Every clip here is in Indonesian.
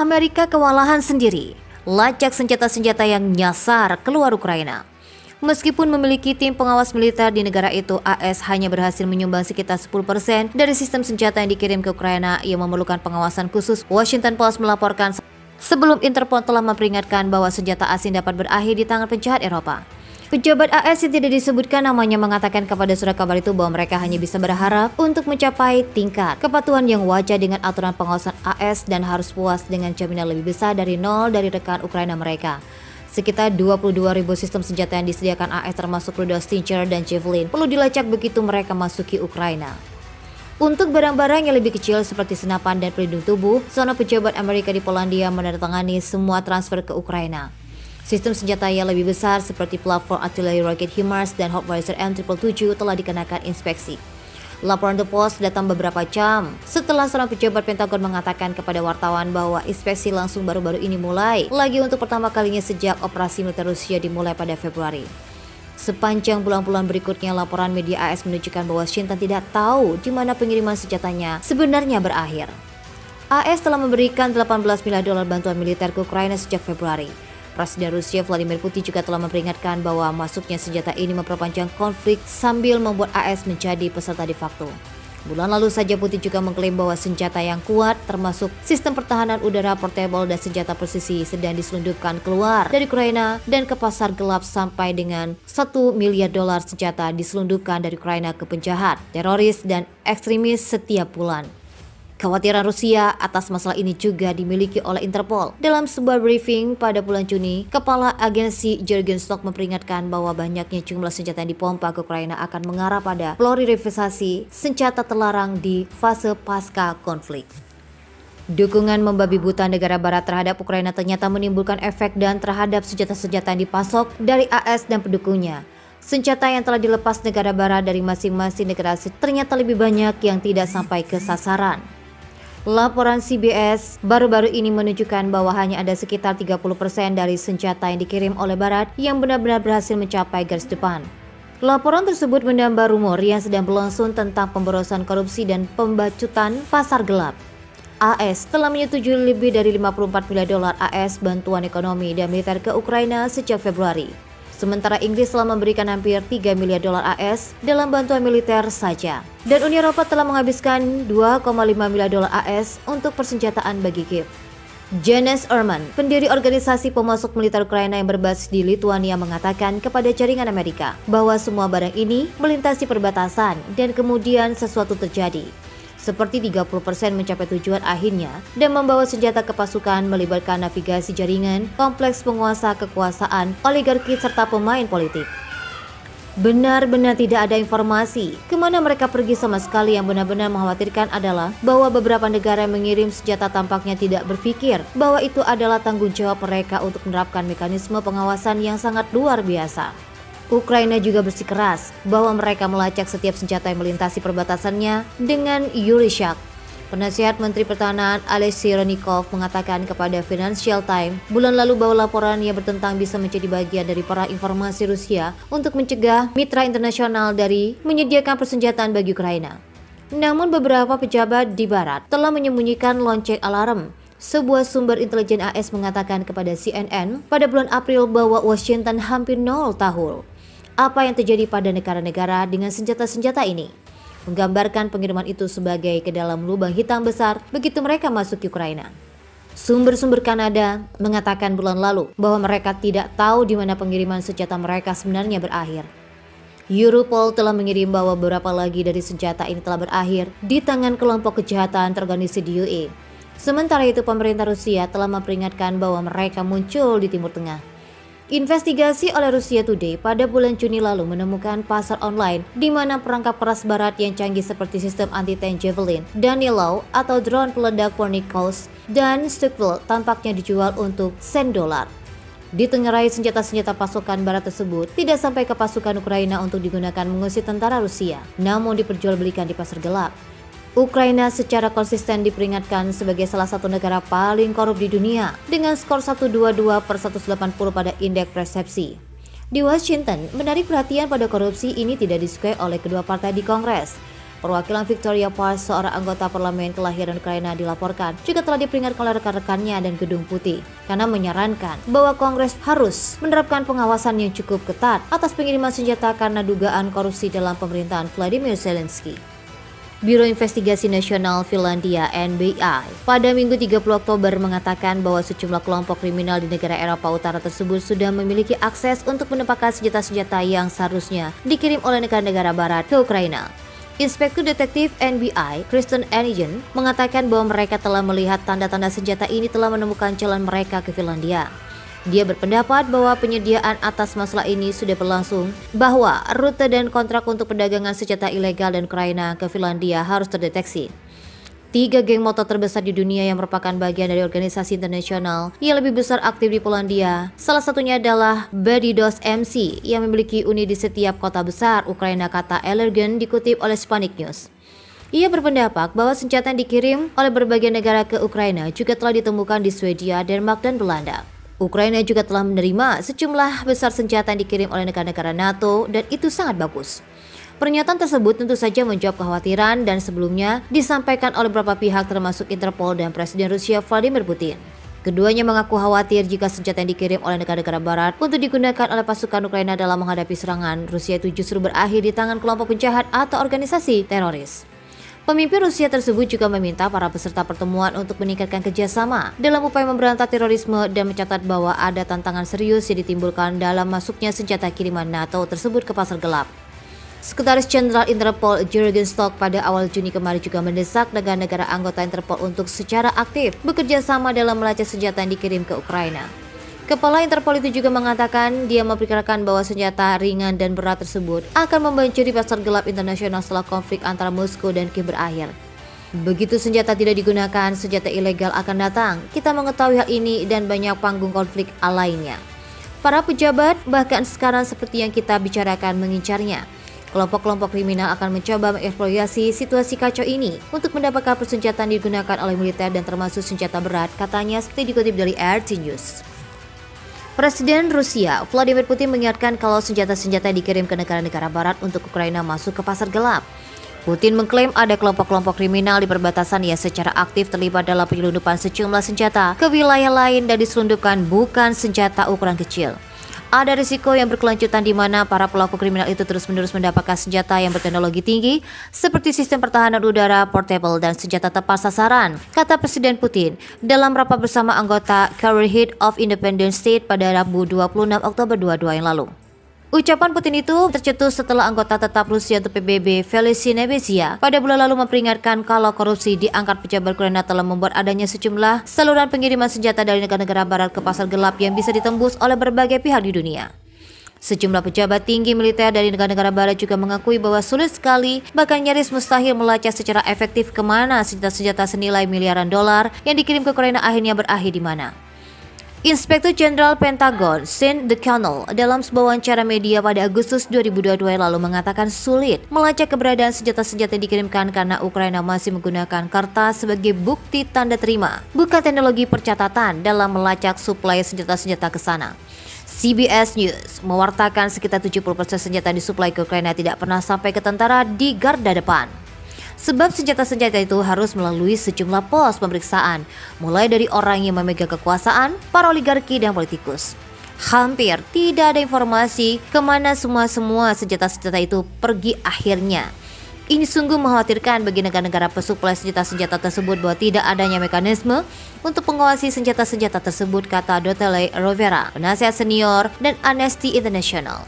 Amerika kewalahan sendiri, lacak senjata-senjata yang nyasar keluar Ukraina. Meskipun memiliki tim pengawas militer di negara itu, AS hanya berhasil menyumbang sekitar 10% dari sistem senjata yang dikirim ke Ukraina yang memerlukan pengawasan khusus. Washington Post melaporkan sebelum Interpol telah memperingatkan bahwa senjata asing dapat berakhir di tangan penjahat Eropa. Pejabat AS yang tidak disebutkan namanya mengatakan kepada surat kabar itu bahwa mereka hanya bisa berharap untuk mencapai tingkat kepatuhan yang wajar dengan aturan pengawasan AS dan harus puas dengan jaminan lebih besar dari nol dari rekan Ukraina mereka. Sekitar 22.000 sistem senjata yang disediakan AS termasuk rudal Stinger dan Javelin perlu dilacak begitu mereka masuki Ukraina. Untuk barang-barang yang lebih kecil seperti senapan dan pelindung tubuh, seorang pejabat Amerika di Polandia menandatangani semua transfer ke Ukraina. Sistem senjata yang lebih besar seperti platform artileri roket HIMARS dan Howitzer M777 telah dikenakan inspeksi. Laporan The Post datang beberapa jam setelah seorang pejabat Pentagon mengatakan kepada wartawan bahwa inspeksi langsung baru-baru ini mulai lagi untuk pertama kalinya sejak operasi militer Rusia dimulai pada Februari. Sepanjang bulan-bulan berikutnya, laporan media AS menunjukkan bahwa Washington tidak tahu di mana pengiriman senjatanya sebenarnya berakhir. AS telah memberikan 18 miliar dolar bantuan militer ke Ukraina sejak Februari. Presiden Rusia Vladimir Putin juga telah memperingatkan bahwa masuknya senjata ini memperpanjang konflik sambil membuat AS menjadi peserta de facto. Bulan lalu saja Putin juga mengklaim bahwa senjata yang kuat termasuk sistem pertahanan udara portable dan senjata presisi sedang diselundupkan keluar dari Ukraina dan ke pasar gelap sampai dengan 1 miliar dolar senjata diselundupkan dari Ukraina ke penjahat, teroris, dan ekstremis setiap bulan. Kekhawatiran Rusia atas masalah ini juga dimiliki oleh Interpol. Dalam sebuah briefing pada bulan Juni, Kepala Agensi Jürgen Stock memperingatkan bahwa banyaknya jumlah senjata yang dipompa ke Ukraina akan mengarah pada glorifikasi senjata terlarang di fase pasca konflik. Dukungan membabi buta negara barat terhadap Ukraina ternyata menimbulkan efek dan terhadap senjata-senjata yang dipasok dari AS dan pendukungnya. Senjata yang telah dilepas negara barat dari masing-masing negara ternyata lebih banyak yang tidak sampai ke sasaran. Laporan CBS baru-baru ini menunjukkan bahwa hanya ada sekitar 30% dari senjata yang dikirim oleh Barat yang benar-benar berhasil mencapai garis depan. Laporan tersebut menambah rumor yang sedang berlangsung tentang pemborosan korupsi dan pembacutan pasar gelap. AS telah menyetujui lebih dari 54 miliar dolar AS bantuan ekonomi dan militer ke Ukraina sejak Februari. Sementara Inggris telah memberikan hampir 3 miliar dolar AS dalam bantuan militer saja. Dan Uni Eropa telah menghabiskan 2,5 miliar dolar AS untuk persenjataan bagi Kiev. Janes Ehrman, pendiri organisasi pemasok militer Ukraina yang berbasis di Lithuania, mengatakan kepada jaringan Amerika bahwa semua barang ini melintasi perbatasan dan kemudian sesuatu terjadi. Seperti 30% mencapai tujuan akhirnya dan membawa senjata ke pasukan melibatkan navigasi jaringan, kompleks penguasa kekuasaan, oligarki serta pemain politik. Benar-benar tidak ada informasi kemana mereka pergi sama sekali. Yang benar-benar mengkhawatirkan adalah bahwa beberapa negara yang mengirim senjata tampaknya tidak berpikir bahwa itu adalah tanggung jawab mereka untuk menerapkan mekanisme pengawasan yang sangat luar biasa. Ukraina juga bersikeras bahwa mereka melacak setiap senjata yang melintasi perbatasannya dengan Yuryshak. Penasihat Menteri Pertahanan Alexei Reznikov mengatakan kepada Financial Times bulan lalu bahwa laporan yang bertentang bisa menjadi bagian dari perang informasi Rusia untuk mencegah mitra internasional dari menyediakan persenjataan bagi Ukraina. Namun beberapa pejabat di Barat telah menyembunyikan lonceng alarm. Sebuah sumber intelijen AS mengatakan kepada CNN pada bulan April bahwa Washington hampir nol tahu apa yang terjadi pada negara-negara dengan senjata-senjata ini, menggambarkan pengiriman itu sebagai ke dalam lubang hitam besar begitu mereka masuk ke Ukraina. Sumber-sumber Kanada mengatakan bulan lalu bahwa mereka tidak tahu di mana pengiriman senjata mereka sebenarnya berakhir. Europol telah mengirim bahwa beberapa lagi dari senjata ini telah berakhir di tangan kelompok kejahatan terorganisir di UE. Sementara itu, pemerintah Rusia telah memperingatkan bahwa mereka muncul di Timur Tengah. Investigasi oleh Russia Today pada bulan Juni lalu menemukan pasar online di mana perangkap keras barat yang canggih seperti sistem anti-tank Javelin, Danilov atau drone peledak Pornikos, dan Stuckville tampaknya dijual untuk $1. Ditengarai senjata-senjata pasokan barat tersebut tidak sampai ke pasukan Ukraina untuk digunakan mengusir tentara Rusia, namun diperjualbelikan di pasar gelap. Ukraina secara konsisten diperingatkan sebagai salah satu negara paling korup di dunia dengan skor 122/180 pada indeks persepsi. Di Washington, menarik perhatian pada korupsi ini tidak disukai oleh kedua partai di Kongres. Perwakilan Victoria Park, seorang anggota parlemen kelahiran Ukraina, dilaporkan juga telah diperingatkan oleh rekan-rekannya dan Gedung Putih karena menyarankan bahwa Kongres harus menerapkan pengawasan yang cukup ketat atas pengiriman senjata karena dugaan korupsi dalam pemerintahan Vladimir Zelensky. Biro Investigasi Nasional Finlandia (NBI) pada Minggu 30 Oktober mengatakan bahwa sejumlah kelompok kriminal di negara Eropa Utara tersebut sudah memiliki akses untuk menempatkan senjata-senjata yang seharusnya dikirim oleh negara-negara barat ke Ukraina. Inspektur Detektif NBI, Kristen Enigen, mengatakan bahwa mereka telah melihat tanda-tanda senjata ini telah menemukan jalan mereka ke Finlandia. Dia berpendapat bahwa penyediaan atas masalah ini sudah berlangsung, bahwa rute dan kontrak untuk perdagangan senjata ilegal dan Ukraina ke Finlandia harus terdeteksi. 3 geng motor terbesar di dunia yang merupakan bagian dari organisasi internasional yang lebih besar aktif di Polandia. Salah satunya adalah Bedidos MC yang memiliki unit di setiap kota besar Ukraina, kata Ellergen dikutip oleh Sputnik News. Ia berpendapat bahwa senjata yang dikirim oleh berbagai negara ke Ukraina juga telah ditemukan di Swedia, Denmark, dan Belanda. Ukraina juga telah menerima sejumlah besar senjata yang dikirim oleh negara-negara NATO dan itu sangat bagus. Pernyataan tersebut tentu saja menjawab kekhawatiran dan sebelumnya disampaikan oleh beberapa pihak termasuk Interpol dan Presiden Rusia Vladimir Putin. Keduanya mengaku khawatir jika senjata yang dikirim oleh negara-negara barat untuk digunakan oleh pasukan Ukraina dalam menghadapi serangan Rusia itu justru berakhir di tangan kelompok penjahat atau organisasi teroris. Pemimpin Rusia tersebut juga meminta para peserta pertemuan untuk meningkatkan kerjasama dalam upaya memberantas terorisme dan mencatat bahwa ada tantangan serius yang ditimbulkan dalam masuknya senjata kiriman NATO tersebut ke pasar gelap. Sekretaris Jenderal Interpol Jürgen Stock pada awal Juni kemarin juga mendesak negara-negara anggota Interpol untuk secara aktif bekerja sama dalam melacak senjata yang dikirim ke Ukraina. Kepala Interpol itu juga mengatakan dia memperkirakan bahwa senjata ringan dan berat tersebut akan membanjiri pasar gelap internasional setelah konflik antara Moskow dan Kiev berakhir. Begitu senjata tidak digunakan, senjata ilegal akan datang. Kita mengetahui hal ini dan banyak panggung konflik lainnya. Para pejabat bahkan sekarang seperti yang kita bicarakan mengincarnya. Kelompok-kelompok kriminal akan mencoba mengeksploitasi situasi kacau ini untuk mendapatkan persenjataan digunakan oleh militer dan termasuk senjata berat, katanya seperti dikutip dari RT News. Presiden Rusia Vladimir Putin mengingatkan kalau senjata-senjata dikirim ke negara-negara barat untuk Ukraina masuk ke pasar gelap. Putin mengklaim ada kelompok-kelompok kriminal di perbatasan yang secara aktif terlibat dalam penyelundupan sejumlah senjata ke wilayah lain dan diselundupkan bukan senjata ukuran kecil. Ada risiko yang berkelanjutan di mana para pelaku kriminal itu terus-menerus mendapatkan senjata yang berteknologi tinggi seperti sistem pertahanan udara portable dan senjata tepat sasaran, kata Presiden Putin dalam rapat bersama anggota Career Head of Independent State pada Rabu 26 Oktober 2022 yang lalu. Ucapan Putin itu tercetus setelah anggota tetap Rusia untuk PBB Felicien Nebenzia pada bulan lalu memperingatkan kalau korupsi di angkat pejabat Ukraina telah membuat adanya sejumlah saluran pengiriman senjata dari negara-negara barat ke pasar gelap yang bisa ditembus oleh berbagai pihak di dunia. Sejumlah pejabat tinggi militer dari negara-negara barat juga mengakui bahwa sulit sekali, bahkan nyaris mustahil melacak secara efektif kemana senjata-senjata senilai miliaran dolar yang dikirim ke Ukraina akhirnya berakhir di mana. Inspektur Jenderal Pentagon Sean O'Connell dalam sebuah wawancara media pada Agustus 2022 lalu mengatakan sulit melacak keberadaan senjata-senjata yang dikirimkan karena Ukraina masih menggunakan kertas sebagai bukti tanda terima, bukan teknologi percatatan dalam melacak suplai senjata-senjata ke sana. CBS News mewartakan sekitar 70% senjata yang disuplai ke Ukraina tidak pernah sampai ke tentara di garda depan. Sebab senjata-senjata itu harus melalui sejumlah pos pemeriksaan, mulai dari orang yang memegang kekuasaan, para oligarki dan politikus. Hampir tidak ada informasi kemana semua senjata-senjata itu pergi akhirnya. Ini sungguh mengkhawatirkan bagi negara-negara pesuplai senjata-senjata tersebut bahwa tidak adanya mekanisme untuk mengawasi senjata-senjata tersebut, kata Dotele Rovera, penasihat senior dan Amnesty International.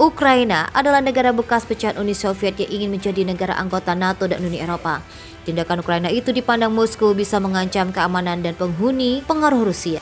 Ukraina adalah negara bekas pecahan Uni Soviet yang ingin menjadi negara anggota NATO dan Uni Eropa. Tindakan Ukraina itu dipandang Moskow bisa mengancam keamanan dan penghuni pengaruh Rusia.